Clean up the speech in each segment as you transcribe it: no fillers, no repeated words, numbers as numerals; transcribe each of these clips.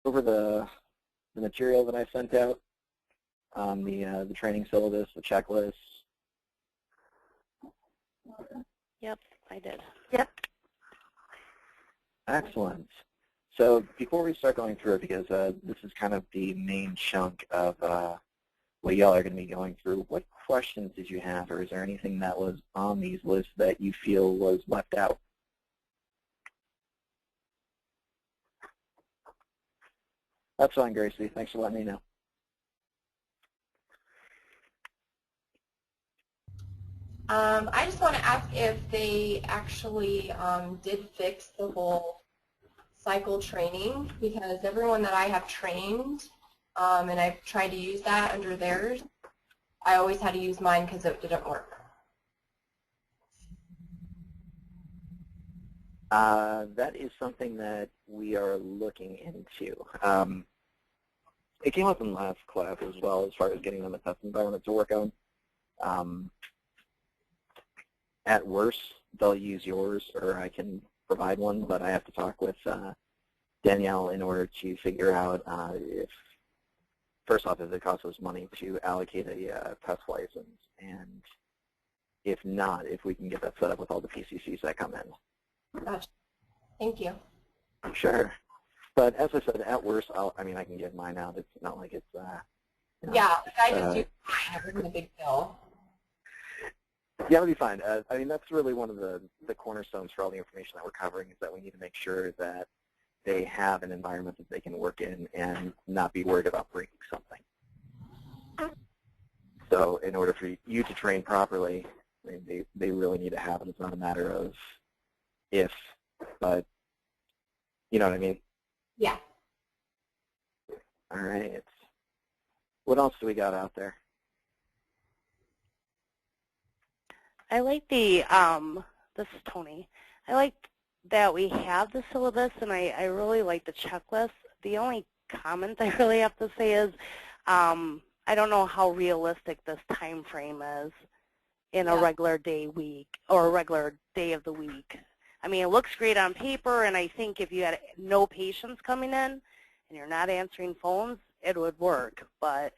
over the material that I sent out on the training syllabus, the checklist? Yep, I did. Yep. Excellent. So before we start going through it, because this is kind of the main chunk of what y'all are going to be going through, what questions did you have, or is there anything that was on these lists that you feel was left out? That's fine, Gracie. Thanks for letting me know. I just want to ask if they actually did fix the whole cycle training, because everyone that I have trained, and I've tried to use that under theirs, I always had to use mine because it didn't work. That is something that we are looking into. It came up in last class as well, as far as getting them a test environment to work on. At worst, they'll use yours, or I can provide one, but I have to talk with Danielle in order to figure out if, first off, if it costs us money to allocate a test license, and if not, if we can get that set up with all the PCCs that come in. Gotcha. Thank you. Sure. But as I said, at worst, I mean, I can give mine out. It's not like it's, you know, Yeah, I just use mine. It wasn't a big deal. Yeah, it'll be fine. I mean, that's really one of the cornerstones for all the information that we're covering, is that we need to make sure that they have an environment that they can work in and not be worried about breaking something. So in order for you to train properly, I mean, they really need to have it. It's not a matter of if, but you know what I mean? Yeah. All right. What else do we got out there? I like the, this is Tony, I like that we have the syllabus, and I really like the checklist. The only comment I really have to say is I don't know how realistic this time frame is in a regular day week, or a regular day of the week. I mean, it looks great on paper, and I think if you had no patients coming in and you're not answering phones, it would work. But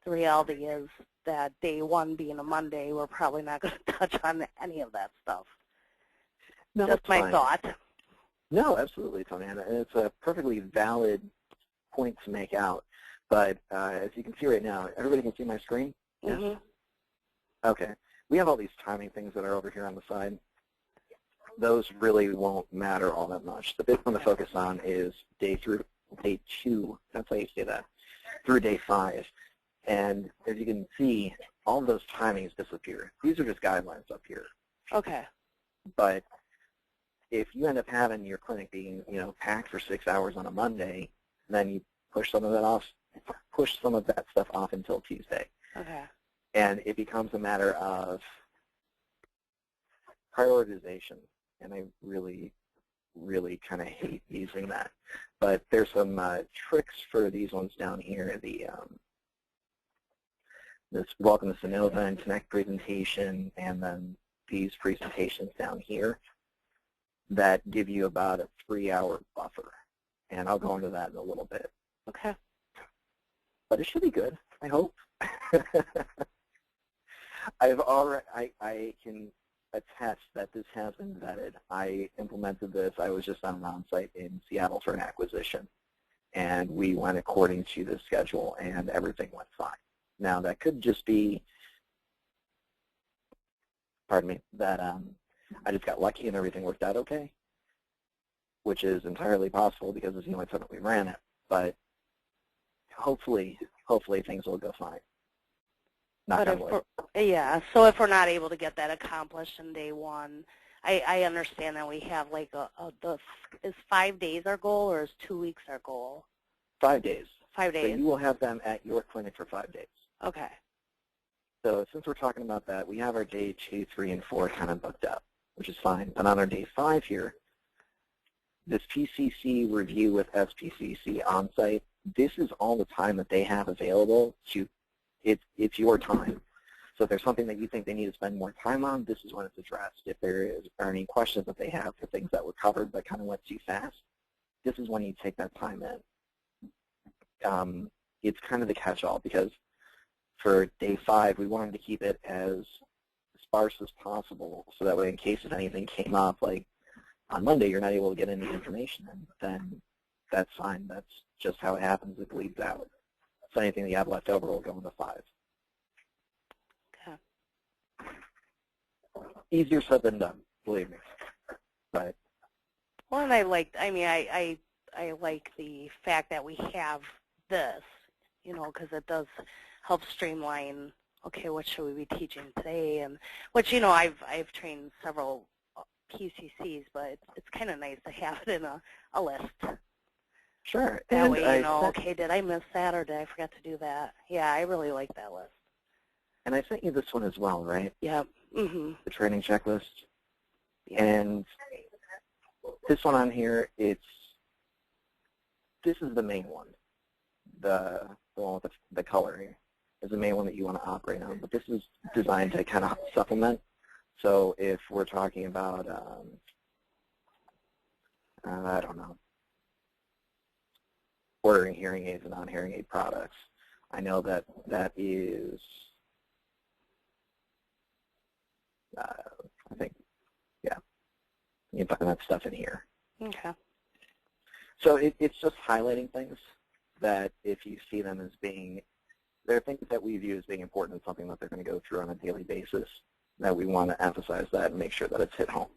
the reality is that day one being a Monday, we're probably not going to touch on any of that stuff. No, Just my fine. thought. No, absolutely, Tony. And it's a perfectly valid point to make out. But as you can see right now, everybody can see my screen? Yes? Mm-hmm. Okay. We have all these timing things that are over here on the side. Those really won't matter all that much. The big one to focus on is day 2, that's how you say that, through day 5. And as you can see, all of those timings disappear. These are just guidelines up here. Okay. But if you end up having your clinic being, packed for 6 hours on a Monday, then you push some of that stuff off until Tuesday. Okay. And it becomes a matter of prioritization. And I really, really kind of hate using that. But there's some tricks for these ones down here. This Welcome to Sonova and Connect presentation, and then these presentations down here that give you about a 3-hour buffer. And I'll go into that in a little bit. Okay. But it should be good, I hope. I can attest that this has been vetted. I implemented this. I was just on an on-site in Seattle for an acquisition, and we went according to the schedule, and everything went fine. Now, that could just be, that I just got lucky and everything worked out okay, which is entirely possible because it's the only time that we ran it. But hopefully things will go fine. Knock on wood. Yeah, so if we're not able to get that accomplished in day 1, I understand that we have like is 5 days our goal, or is 2 weeks our goal? 5 days. 5 days. So you will have them at your clinic for 5 days. Okay. So since we're talking about that, we have our day 2, 3, and 4 kind of booked up, which is fine. But on our day 5 here, this PCC review with SPCC on-site, this is all the time that they have available to, it's your time. So if there's something that you think they need to spend more time on, this is when it's addressed. If there are any questions that they have for things that were covered but kind of went too fast, this is when you take that time in. it's kind of the catch-all because for day 5, we wanted to keep it as sparse as possible so that way in case if anything came up, like on Monday you're not able to get any information in, then that's fine. That's just how it happens. It bleeds out. So anything that you have left over will go into 5. Okay. Easier said than done, believe me. But Well, and I like the fact that we have this, because it does help streamline, okay, what should we be teaching today? And which, I've trained several PCCs, but it's kind of nice to have it in a list. sure. That And way, okay, did I miss that or did I forget to do that? Yeah, I really like that list. And I sent you this one as well, right? Yep. Mm-hmm. The training checklist. Yep. And this one on here, this is the main one. The one with the coloring is the main one that you want to operate on. But this is designed to kind of supplement. So if we're talking about, I don't know, ordering hearing aids and non-hearing aid products, I know that is, I think, yeah, you can find that stuff in here. Okay. So it's just highlighting things that if you see them as being, they're things that we view as being important and something that they're going to go through on a daily basis, that we want to emphasize that and make sure that it's hit home.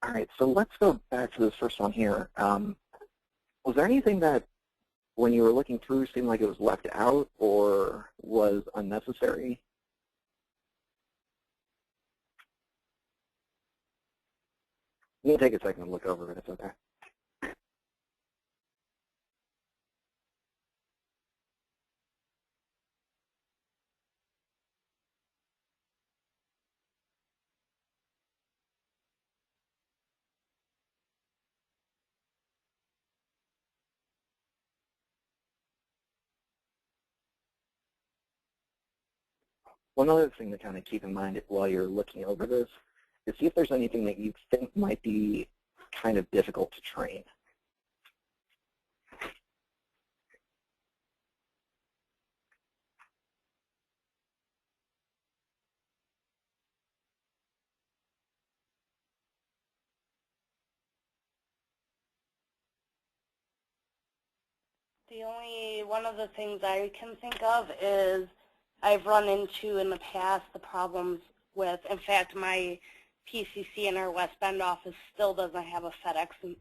All right, so let's go back to this first one here. Was there anything that, when you were looking through, seemed like it was left out or was unnecessary? You can take a second to look over it, it's okay. One other thing to kind of keep in mind while you're looking over this is see if there's anything that you think might be kind of difficult to train. One of the things I can think of is I've run into in the past the problems with, in fact, my PCC in our West Bend office still doesn't have a FedEx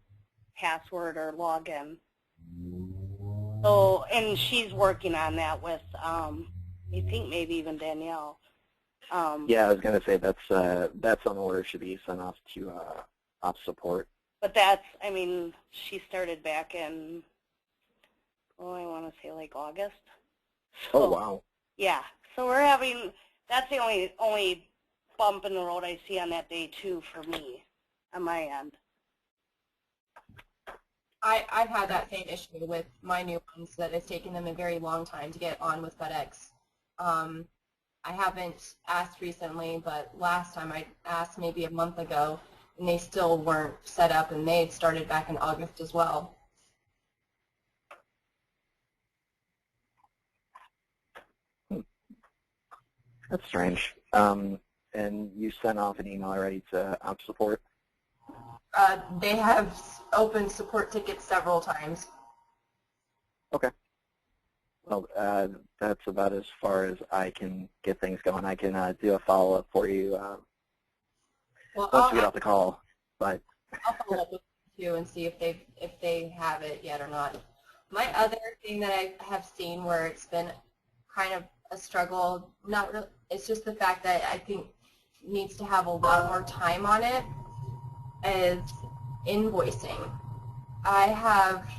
password or login. So, and she's working on that with, I think maybe even Danielle. Yeah, I was going to say that's on order, should be sent off to ops support. But that's, I mean, she started back in, I want to say like August. So, oh, wow. Yeah, so we're having, that's the only bump in the road I see on that day too for me, on my end. I've had that same issue with my new ones, that it's taken them a very long time to get on with FedEx. I haven't asked recently, but last time I asked maybe a month ago, and they still weren't set up, and they had started back in August as well. That's strange. And you sent off an email already to ops support? They have opened support tickets several times. Okay. Well, that's about as far as I can get things going. I can do a follow-up for you Well, once we get off the call. But I'll follow up with you and see if they have it yet or not. My other thing that I have seen where it's been kind of a struggle, not really, it's just the fact that I think needs to have a lot more time on it, is invoicing. I have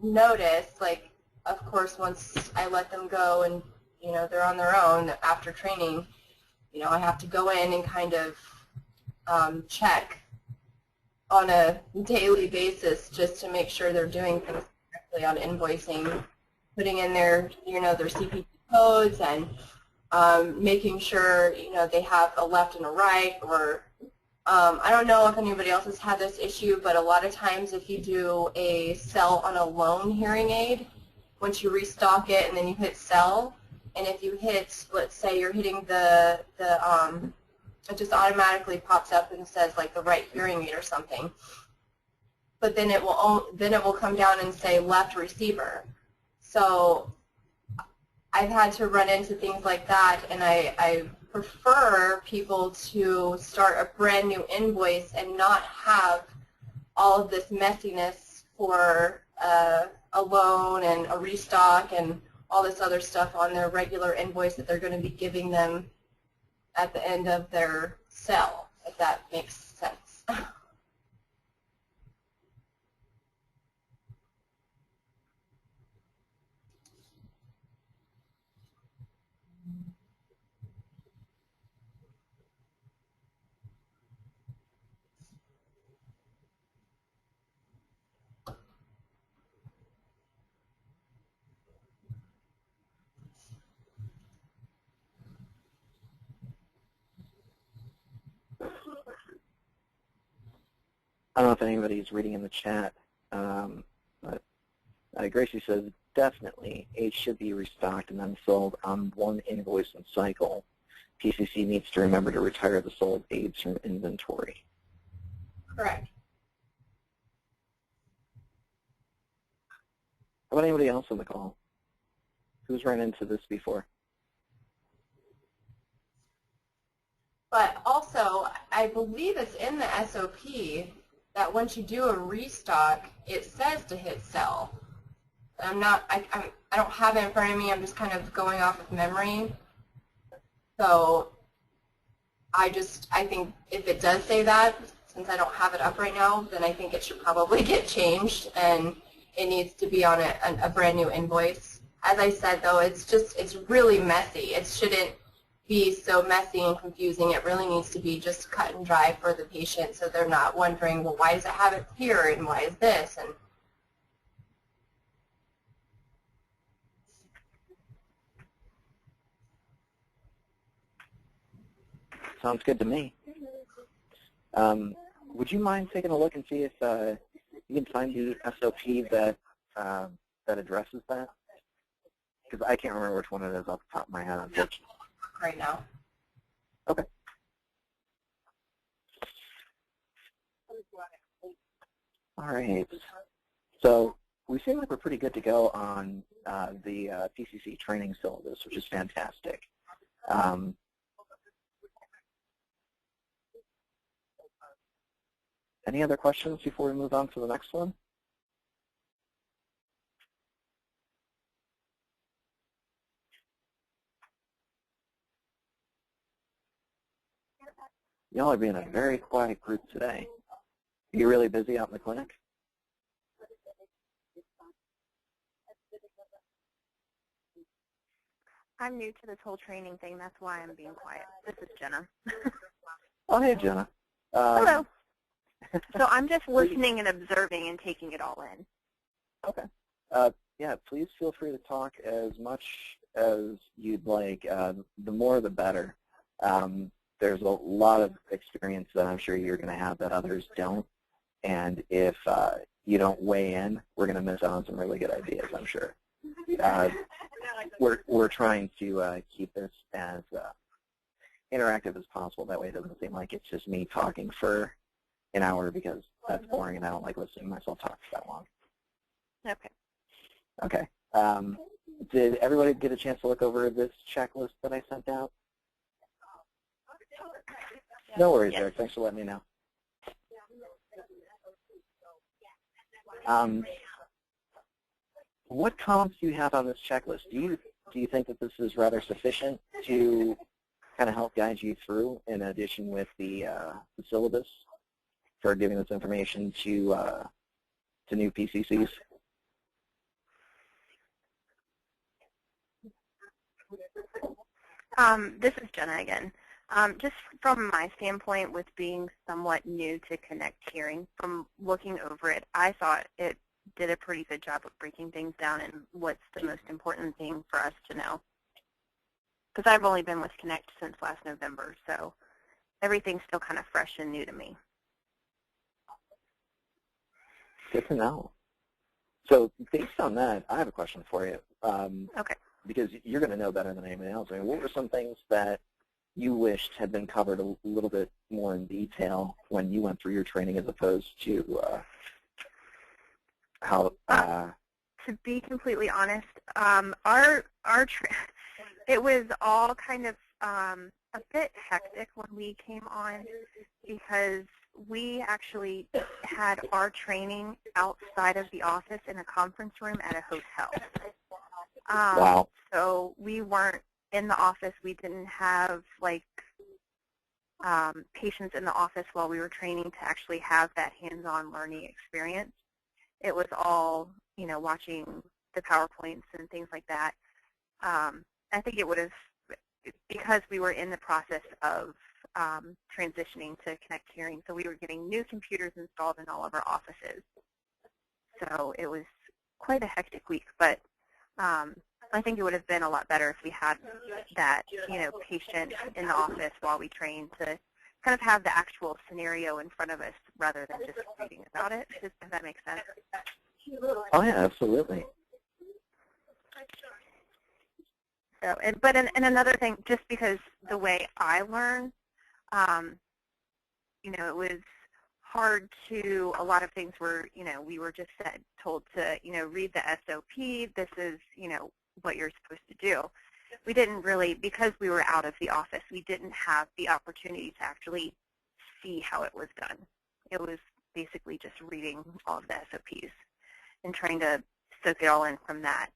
noticed, like, of course, once I let them go and, you know, they're on their own after training, you know, I have to go in and kind of check on a daily basis just to make sure they're doing things correctly on invoicing, putting in their, you know, their CPT codes and making sure, you know, they have a left and a right, or I don't know if anybody else has had this issue, but a lot of times if you do a sell on a lone hearing aid, once you restock it and then you hit sell, and if you hit, let's say you're hitting it just automatically pops up and says like the right hearing aid or something. But then it will come down and say left receiver. So I've had to run into things like that, and I prefer people to start a brand new invoice and not have all of this messiness for a loan and a restock and all this other stuff on their regular invoice that they're going to be giving them at the end of their sell, if that makes sense. I don't know if anybody's reading in the chat, but Gracie says, definitely, aids should be restocked and then sold on one invoice and cycle. PCC needs to remember to retire the sold aids from inventory. Correct. How about anybody else on the call? Who's run into this before? But also, I believe it's in the SOP that once you do a restock, it says to hit sell. I don't have it in front of me. I'm just kind of going off of memory. So I think if it does say that, since I don't have it up right now, then I think it should probably get changed, and it needs to be on a brand new invoice. As I said, though, it's really messy. It shouldn't be so messy and confusing. It really needs to be just cut and dry for the patient, so they're not wondering, well, why does it have it here and why is this? And sounds good to me. Would you mind taking a look and see if you can find the SOP that that addresses that? Because I can't remember which one it is off the top of my head, unfortunately. right now. Okay. All right. So we seem like we're pretty good to go on the PCC training syllabus, which is fantastic. Any other questions before we move on to the next one? Y'all are being a very quiet group today. Are you really busy out in the clinic? I'm new to this whole training thing. That's why I'm being quiet. This is Jenna. Oh, hey, Jenna. Hello. So I'm just listening and observing and taking it all in. Okay. Yeah, please feel free to talk as much as you'd like. The more, the better. There's a lot of experience that I'm sure you're going to have that others don't. And if you don't weigh in, we're going to miss out on some really good ideas, I'm sure. We're trying to keep this as interactive as possible. That way it doesn't seem like it's just me talking for an hour, because that's boring and I don't like listening to myself talk for that long. Okay. Okay. Did everybody get a chance to look over this checklist that I sent out? No worries, Yes. Eric. Thanks for letting me know. What comments do you have on this checklist? Do you think that this is rather sufficient to kind of help guide you through, in addition with the syllabus for giving this information to new PCCs? This is Jenna again. Just from my standpoint, with being somewhat new to Connect Hearing, from looking over it, I thought it did a pretty good job of breaking things down and what's the most important thing for us to know. Because I've only been with Connect since last November, so everything's still kind of fresh and new to me. Good to know. So based on that, I have a question for you. Okay. Because you're going to know better than anybody else. I mean, what were some things that you wished had been covered a little bit more in detail when you went through your training, as opposed to how? To be completely honest, it was all kind of a bit hectic when we came on, because we actually had our training outside of the office in a conference room at a hotel. Wow. So we weren't in the office. We didn't have like patients in the office while we were training to actually have that hands-on learning experience. It was all, you know, watching the PowerPoints and things like that. I think it would have, because we were in the process of transitioning to Connect Hearing, so we were getting new computers installed in all of our offices. So it was quite a hectic week, but I think it would have been a lot better if we had that, you know, patient in the office while we trained, to kind of have the actual scenario in front of us rather than just reading about it, if that makes sense. Oh, yeah, absolutely. So, and another thing, just because the way I learn, you know, it was hard to, a lot of things were, you know, we were just told to, you know, read the SOP, this is, you know, what you're supposed to do. We didn't really, because we were out of the office, we didn't have the opportunity to actually see how it was done. It was basically just reading all of the SOPs and trying to soak it all in from that.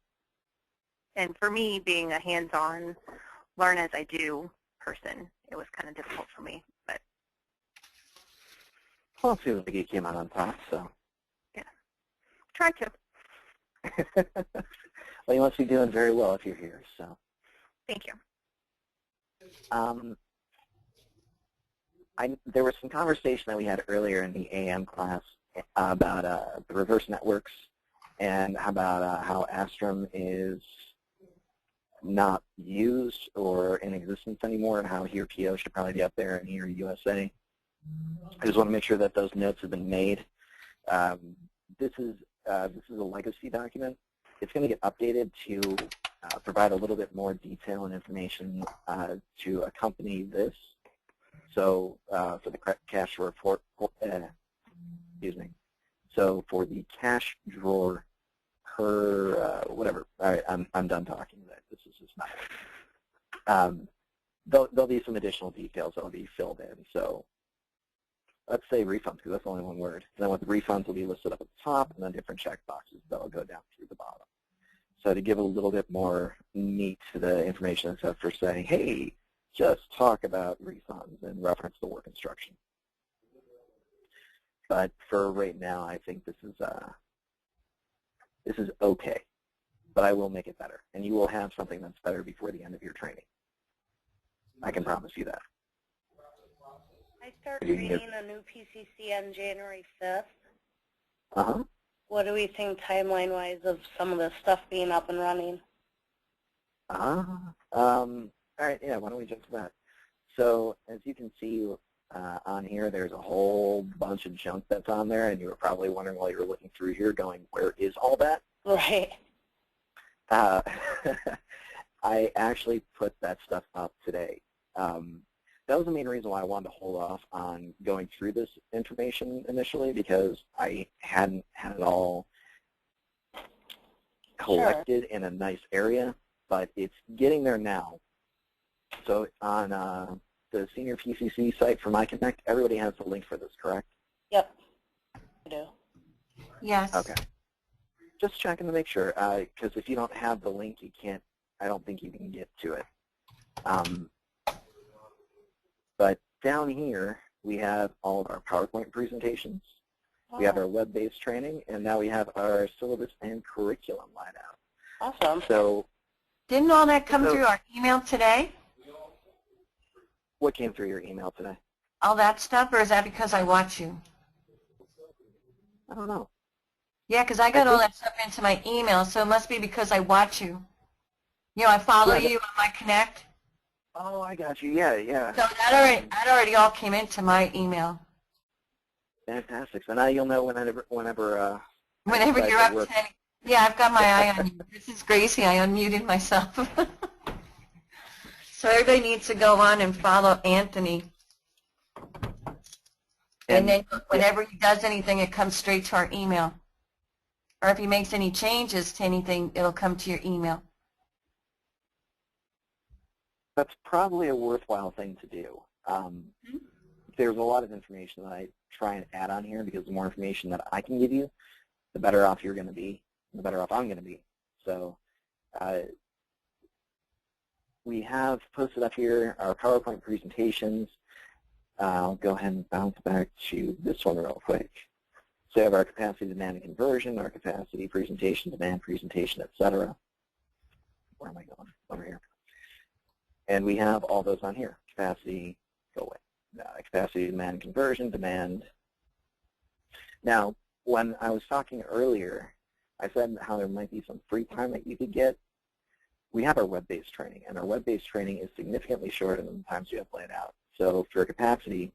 And for me, being a hands-on, learn as I do person, it was kind of difficult for me. But Well, it seems like you came out on top, so. yeah, try to. Well, you must be doing very well if you're here, so. Thank you. There was some conversation that we had earlier in the AM class about the reverse networks, and about how Astrum is not used or in existence anymore, and how Here PO should probably be up there and Here USA. I just want to make sure that those notes have been made. This is a legacy document. It's going to get updated to provide a little bit more detail and information to accompany this. So for the cash drawer, excuse me. So for the cash drawer per whatever. All right, I'm done talking. This is just not. There'll be some additional details that'll be filled in. So let's say refunds, because that's only one word. And then with refunds will be listed up at the top, and then different check boxes that'll go down through the bottom. So to give a little bit more meat to the information, except for saying, hey, just talk about refunds and reference the work instruction. But for right now, I think this is okay. But I will make it better, and you will have something that's better before the end of your training. I can promise you that. I start reading a new PCC on January 5th. Uh-huh. What do we think timeline-wise of some of this stuff being up and running? All right, yeah, why don't we jump to that? So as you can see on here, there's a whole bunch of junk that's on there, and you were probably wondering while you were looking through here going, where is all that? Right. I actually put that stuff up today. That was the main reason why I wanted to hold off on going through this information initially, because I hadn't had it all collected in a nice area, but it's getting there now. So on the Senior PCC site for MyConnect, everybody has the link for this, correct? Yep, I do. Yes. Okay. Just checking to make sure, because if you don't have the link, you can't, I don't think you can get to it. But down here, we have all of our PowerPoint presentations. We have our web-based training, and now we have our syllabus and curriculum lined out. Awesome. So, Didn't all that come through our email today? what came through your email today? All that stuff, or is that because I watch you? I don't know. Yeah, because I got all that stuff into my email, so it must be because I watch you. You know, I follow you on MyConnect. Oh, I got you. Yeah, yeah. So that already all came into my email. Fantastic. So now you'll know whenever Whenever decide you're to up work. to any, yeah, I've got my eye on you. This is Gracie. I unmuted myself. So everybody needs to go on and follow Anthony. And then whenever he does anything, it comes straight to our email. Or if he makes any changes to anything, it'll come to your email. That's probably a worthwhile thing to do. There's a lot of information that I try and add on here because the more information that I can give you, the better off you're going to be, the better off I'm going to be. So we have posted up here our PowerPoint presentations. I'll go ahead and bounce back to this one real quick. So we have our capacity, demand, and conversion, our capacity, presentation, demand, presentation, etc. Where am I going? Over here. And we have all those on here. Capacity, go away. Capacity, demand, conversion, demand. Now, when I was talking earlier, I said how there might be some free time that you could get. We have our web-based training, and our web-based training is significantly shorter than the times you have laid out. So for capacity,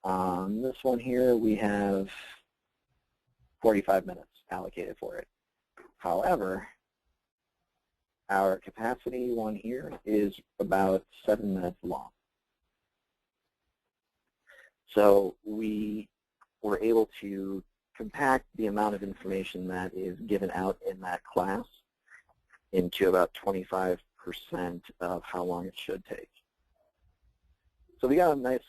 on this one here, we have 45 minutes allocated for it. However, our capacity one here is about 7 minutes long. So we were able to compact the amount of information that is given out in that class into about 25% of how long it should take. So we got a nice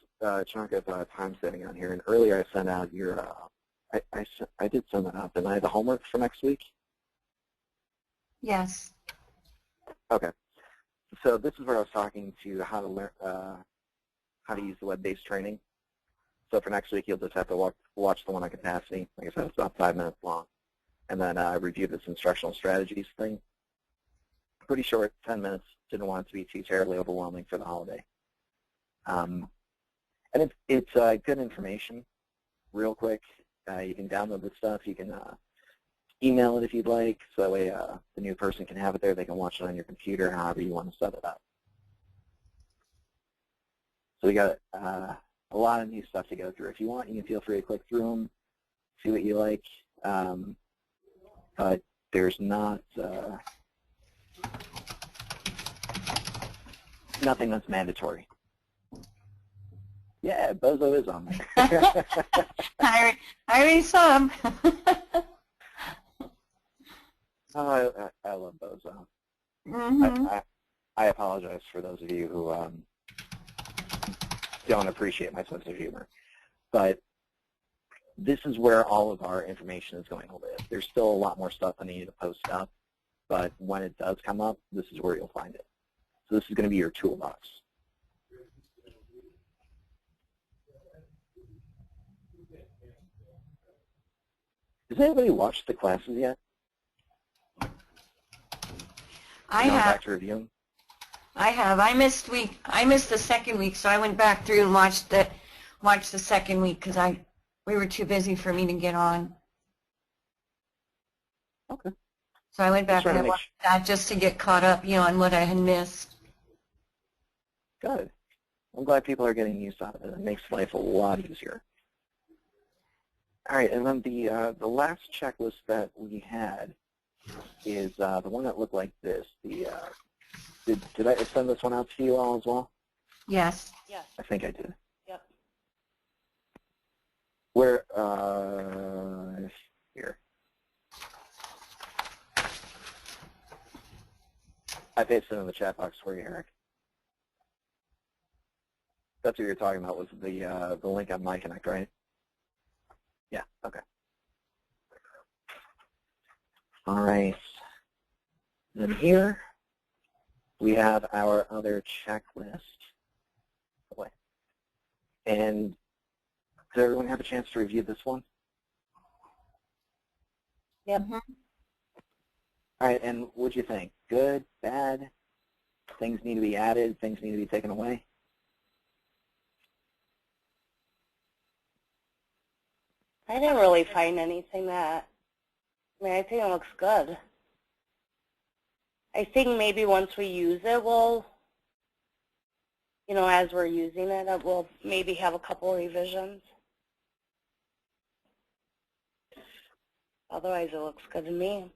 chunk of time setting on here. And earlier I sent out your, I did send that out. Didn't I have the homework for next week? Yes. Okay. So this is where I was talking to how to learn, how to use the web-based training. So for next week, you'll just have to watch the one on capacity. Like I said, it's about 5 minutes long. And then review this instructional strategies thing. Pretty short, 10 minutes. Didn't want it to be too terribly overwhelming for the holiday. And it's good information, real quick. You can download this stuff. You can email it if you'd like, so that way the new person can have it there. They can watch it on your computer, however you want to set it up. So we got a lot of new stuff to go through. If you want, you can feel free to click through them, see what you like. But there's not nothing that's mandatory. Yeah, Bozo is on there. I already saw him. Oh, I love Bozo. Mm-hmm. I apologize for those of you who don't appreciate my sense of humor. But this is where all of our information is going to live. There's still a lot more stuff I need to post up, but when it does come up, this is where you'll find it. So this is going to be your toolbox. Has anybody watched the classes yet? I have. Back to review them? I have. I missed the second week, so I went back through and watched the second week because we were too busy for me to get on. Okay. So I went back and watched that just to get caught up, on what I had missed. Good. I'm glad people are getting use out of it. It makes life a lot easier. All right, and then the last checklist that we had is the one that looked like this. Did I send this one out to you all as well? Yes. Yes. I think I did. Yep. Where, here. I pasted it in the chat box for you, Eric. That's what you're talking about, was the link on MyConnect, right? Yeah, okay. All right. And here we have our other checklist. And did everyone have a chance to review this one? Yep. Mm-hmm. All right, and what'd you think? Good, bad? Things need to be added, things need to be taken away? I didn't really find anything that, I think it looks good. I think maybe once we use it, we'll you know, as we're using it, we'll maybe have a couple revisions. Otherwise, it looks good to me.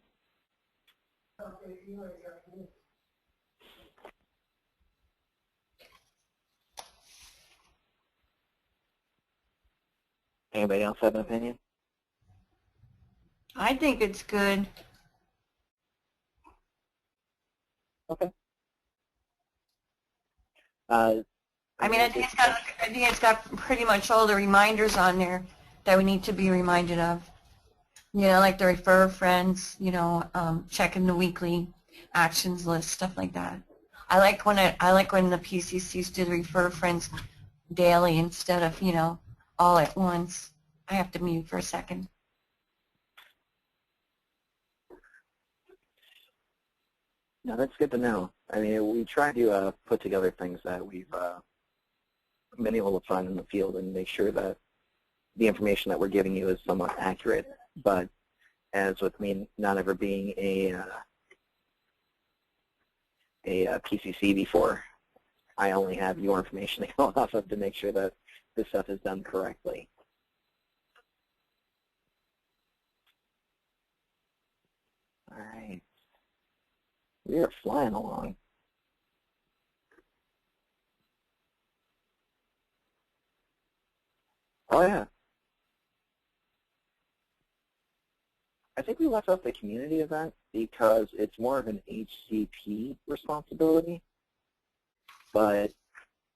Anybody else have an opinion? I think it's good. Okay. I mean, I think it's got pretty much all the reminders on there that we need to be reminded of. You know, like the refer friends, you know, checking the weekly actions list, stuff like that. I like when the PCCs do the refer friends daily instead of, you know, all at once. I have to mute for a second. No, that's good to know. I mean, we try to put together things that we've been able to find in the field and make sure that the information that we're giving you is somewhat accurate. But as with me not ever being a PCC before, I only have your information to go off of to make sure that this stuff is done correctly. All right. We are flying along. Oh, yeah. I think we left off the community event because it's more of an HCP responsibility, but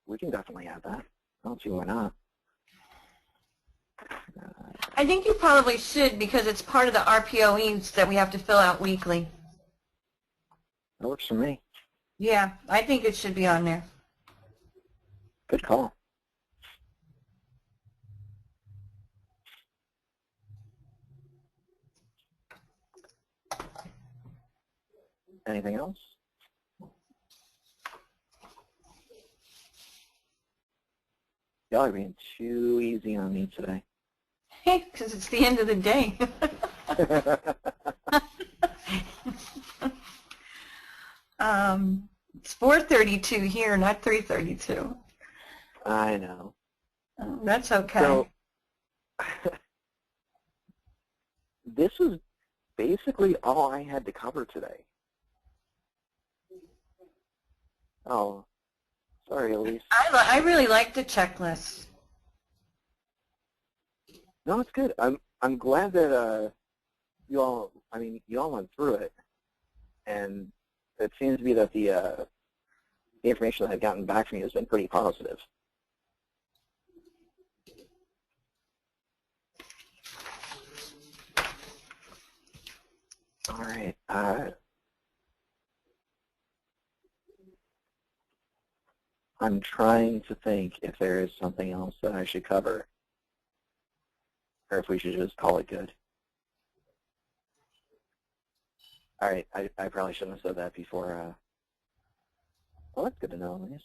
we can definitely add that. I don't see why not. I think you probably should because it's part of the RPOEs that we have to fill out weekly. That works for me. Yeah, I think it should be on there. Good call. Anything else? Y'all are being too easy on me today. Hey, because it's the end of the day. It's 4:32 here, not 3:32. I know. That's okay. So, this was basically all I had to cover today. Oh, sorry, Elise. I really like the checklist. No, it's good. I'm glad that you all went through it, and it seems to be that the information that I've gotten back from you has been pretty positive. All right. I'm trying to think if there is something else that I should cover, or if we should just call it good. All right. I probably shouldn't have said that before. Well, that's good to know, Elise.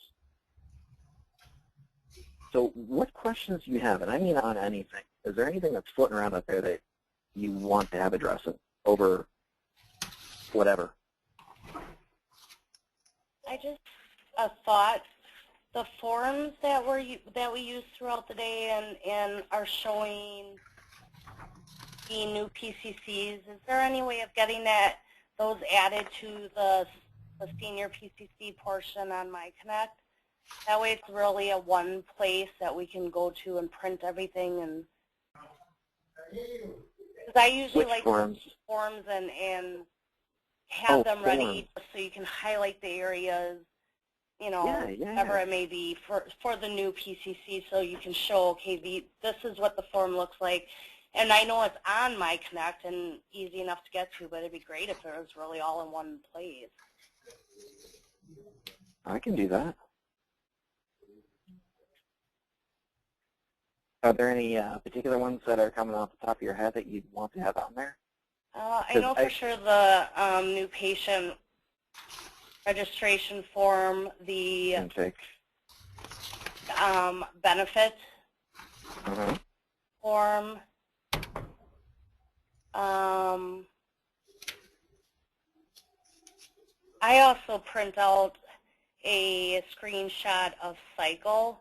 So what questions do you have? And I mean on anything. Is there anything that's floating around out there that you want to have addressed over whatever? I just thought the forums that we use throughout the day and are showing the new PCCs. Is there any way of getting those added to the senior PCC portion on MyConnect? That way, it's really a one place that we can go to and print everything. And because I usually Which like forums? Forms and have them ready forums. so you can highlight the areas, you know, Yeah. whatever it may be for the new PCC, so you can show, okay, this is what the form looks like. And I know it's on MyConnect and easy enough to get to, but it'd be great if it was really all in one place. I can do that. Are there any particular ones that are coming off the top of your head that you'd want to have on there? I know for sure the new patient registration form, the benefit form. I also print out a screenshot of cycle,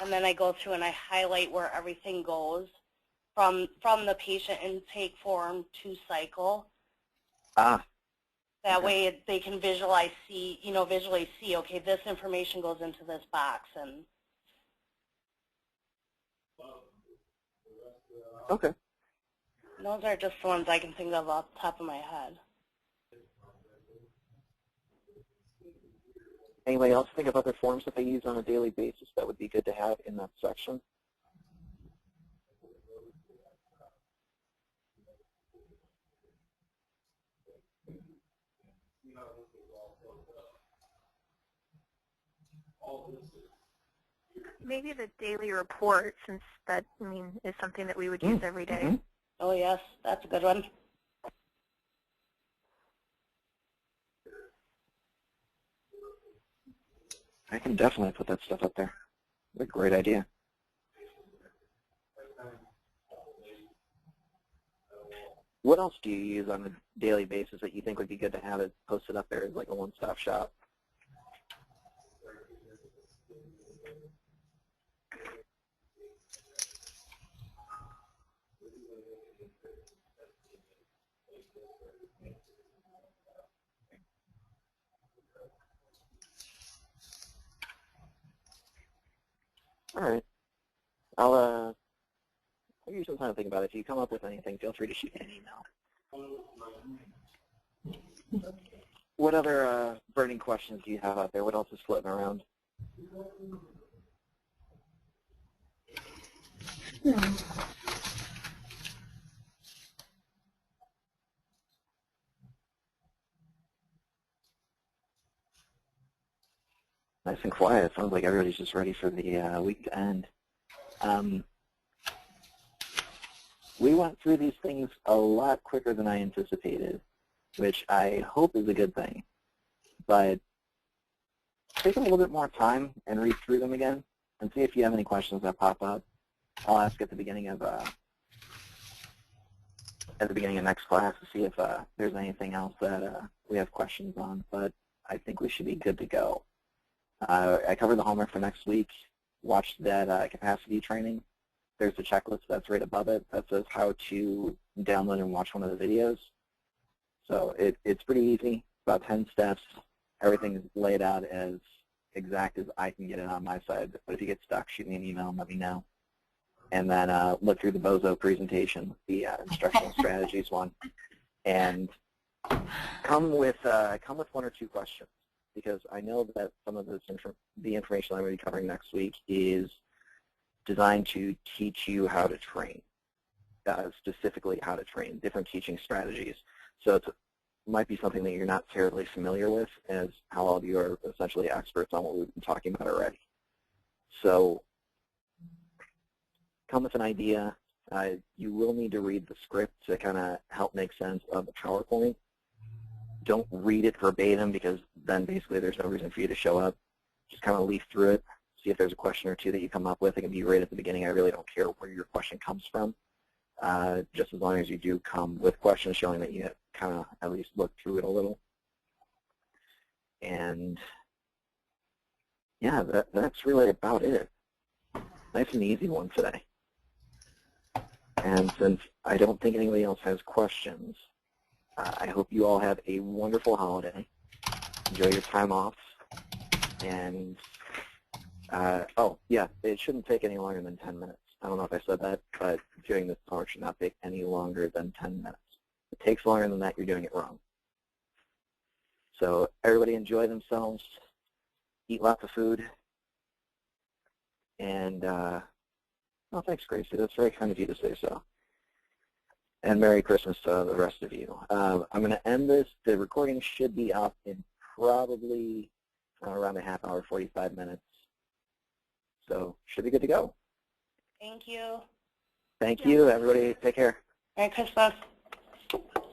and then I go through and I highlight where everything goes from the patient intake form to cycle. Ah. That Okay. way they can visually see, okay, this information goes into this box. And Okay. those are just the ones I can think of off the top of my head. Anybody else think of other forms that they use on a daily basis that would be good to have in that section? Maybe the daily report, since that, is something that we would use every day. Mm-hmm. Oh, yes, that's a good one. I can definitely put that stuff up there. What a great idea. What else do you use on a daily basis that you think would be good to have it posted up there as like a one-stop shop? All right. I'll give you some time to think about it. If you come up with anything, feel free to shoot me an email. What other burning questions do you have out there? What else is floating around? Nice and quiet. Sounds like everybody's just ready for the week to end. We went through these things a lot quicker than I anticipated, which I hope is a good thing. But take a little bit more time and read through them again and see if you have any questions that pop up. I'll ask at the beginning of next class to see if there's anything else that we have questions on. But I think we should be good to go. I covered the homework for next week. Watch that capacity training. There's a checklist that's right above it that says how to download and watch one of the videos. So it's pretty easy, about 10 steps. Everything is laid out as exact as I can get it on my side. But if you get stuck, shoot me an email and let me know. And then look through the Bozo presentation, the instructional strategies one, and come with one or two questions, because I know that some of the information I'm going to be covering next week is designed to teach you how to train, specifically how to train, different teaching strategies. So it might be something that you're not terribly familiar with, as how all of you are essentially experts on what we've been talking about already. So come with an idea. You will need to read the script to kind of help make sense of the PowerPoint. Don't read it verbatim, because then basically there's no reason for you to show up. Just kind of leaf through it, see if there's a question or two that you come up with. It can be right at the beginning. I really don't care where your question comes from, just as long as you do come with questions showing that you kind of at least looked through it a little. And yeah, that's really about it. Nice and easy one today. And since I don't think anybody else has questions, I hope you all have a wonderful holiday. Enjoy your time off. And, oh, yeah, it shouldn't take any longer than 10 minutes. I don't know if I said that, but doing this homework should not take any longer than 10 minutes. If it takes longer than that, you're doing it wrong. So everybody enjoy themselves, eat lots of food, and, oh, thanks, Gracie. That's very kind of you to say so. And Merry Christmas to the rest of you. I'm going to end this. The recording should be up in probably around a half hour, 45 minutes. So should be good to go. Thank you. Thank you, everybody. Take care. Merry Christmas.